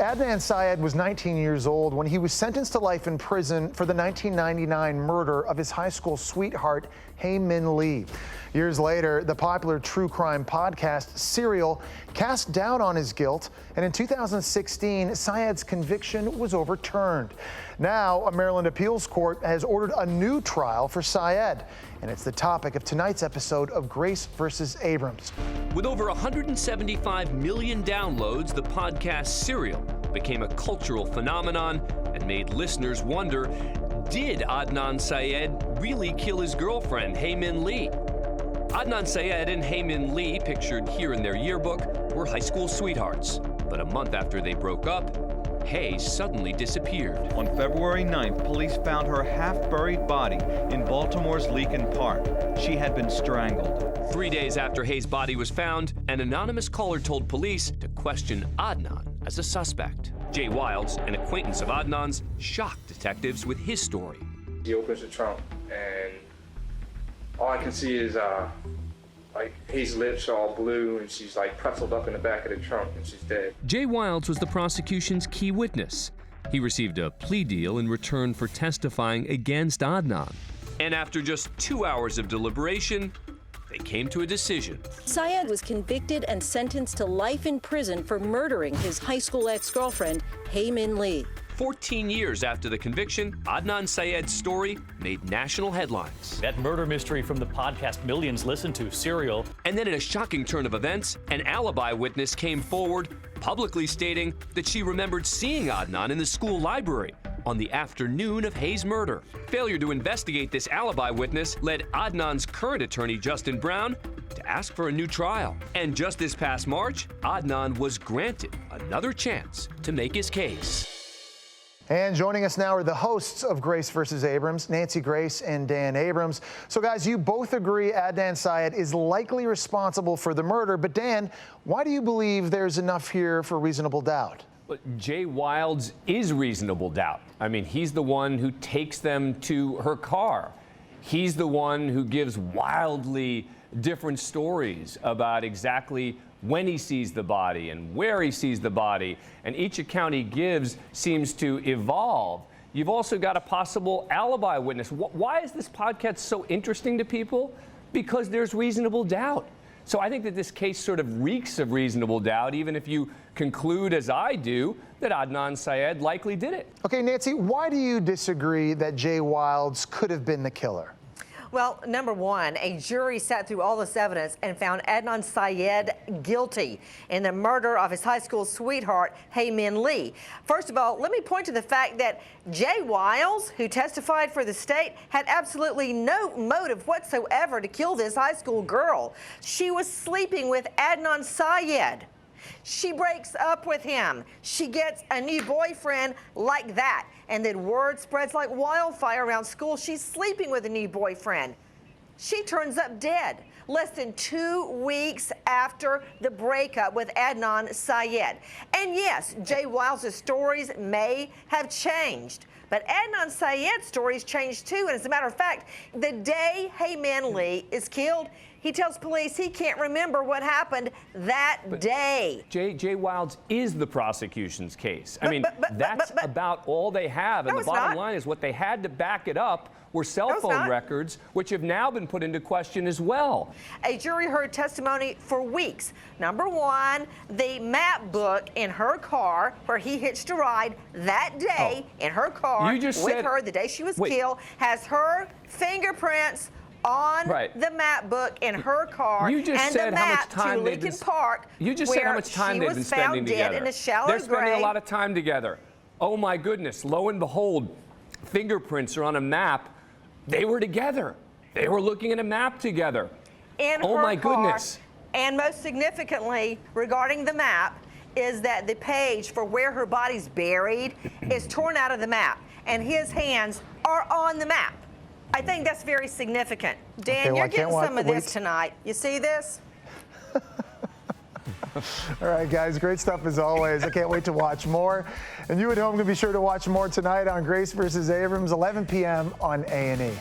Adnan Syed was 19 years old when he was sentenced to life in prison for the 1999 murder of his high school sweetheart, Hae Min Lee. Years later, the popular true crime podcast Serial cast doubt on his guilt, and in 2016, Syed's conviction was overturned. Now, a Maryland appeals court has ordered a new trial for Syed, and it's the topic of tonight's episode of Grace versus Abrams. With over 175 million downloads, the podcast Serial became a cultural phenomenon and made listeners wonder, did Adnan Syed really kill his girlfriend, Hae Min Lee? Adnan Syed and Hae Min Lee, pictured here in their yearbook, were high school sweethearts. But a month after they broke up, Hae suddenly disappeared. On February 9th, police found her half-buried body in Baltimore's Leakin Park. She had been strangled. 3 days after Hae's body was found, an anonymous caller told police to question Adnan as a suspect. Jay Wilds, an acquaintance of Adnan's, shocked detectives with his story. He opens the trunk, and all I can see is like Hae's lips are all blue, and she's like pretzeled up in the back of the trunk, and she's dead. Jay Wilds was the prosecution's key witness. He received a plea deal in return for testifying against Adnan. And after just 2 hours of deliberation, they came to a decision. Syed was convicted and sentenced to life in prison for murdering his high school ex-girlfriend, Hae Min Lee. 14 years after the conviction, Adnan Syed's story made national headlines. That murder mystery from the podcast millions listen to, Serial. And then in a shocking turn of events, an alibi witness came forward, publicly stating that she remembered seeing Adnan in the school library on the afternoon of Hae's murder. Failure to investigate this alibi witness led Adnan's current attorney, Justin Brown, to ask for a new trial. And just this past March, Adnan was granted another chance to make his case. And joining us now are the hosts of Grace versus Abrams, Nancy Grace and Dan Abrams. So guys, you both agree Adnan Syed is likely responsible for the murder, but Dan, why do you believe there's enough here for reasonable doubt? Jay Wilds is reasonable doubt. I mean, he's the one who takes them to her car. He's the one who gives wildly different stories about exactly when he sees the body and where he sees the body, and each account he gives seems to evolve. You've also got a possible alibi witness. Why is this podcast so interesting to people? Because there's reasonable doubt. So I think that this case sort of reeks of reasonable doubt, even if you conclude, as I do, that Adnan Syed likely did it. Okay, Nancy, why do you disagree that Jay Wilds could have been the killer? Well, number one, a jury sat through all this evidence and found Adnan Syed guilty in the murder of his high school sweetheart, Hae Min Lee. First of all, let me point to the fact that Jay Wilds, who testified for the state, had absolutely no motive whatsoever to kill this high school girl. She was sleeping with Adnan Syed. She breaks up with him. She gets a new boyfriend like that. And then word spreads like wildfire around school. She's sleeping with a new boyfriend. She turns up dead less than 2 weeks after the breakup with Adnan Syed. And yes, Jay Wilds' stories may have changed, but Adnan Syed's stories changed too. And as a matter of fact, the day Hae Min Lee is killed, he tells police he can't remember what happened that day. Jay Wilds is the prosecution's case. I mean, that's about all they have. And the bottom line is what they had to back it up were cell phone records, which have now been put into question as well. A jury heard testimony for weeks. Number one, the map book in her car where he hitched a ride that day in her car with her the day she was killed has her fingerprints on the map book in her car and the map to Leakin Park. You just said how much time they've been spending together. In a shallow They're spending a lot of time together. Oh my goodness, lo and behold, fingerprints are on a map. They were together. They were looking at a map together. Oh my goodness. And most significantly, regarding the map, is that the page for where her body's buried is torn out of the map, and his hands are on the map. I think that's very significant. Dan, you're getting some of this tonight. You see this? All right, guys, great stuff as always. I can't wait to watch more. And you at home can be sure to watch more tonight on Grace versus Abrams, 11 p.m. on A&E.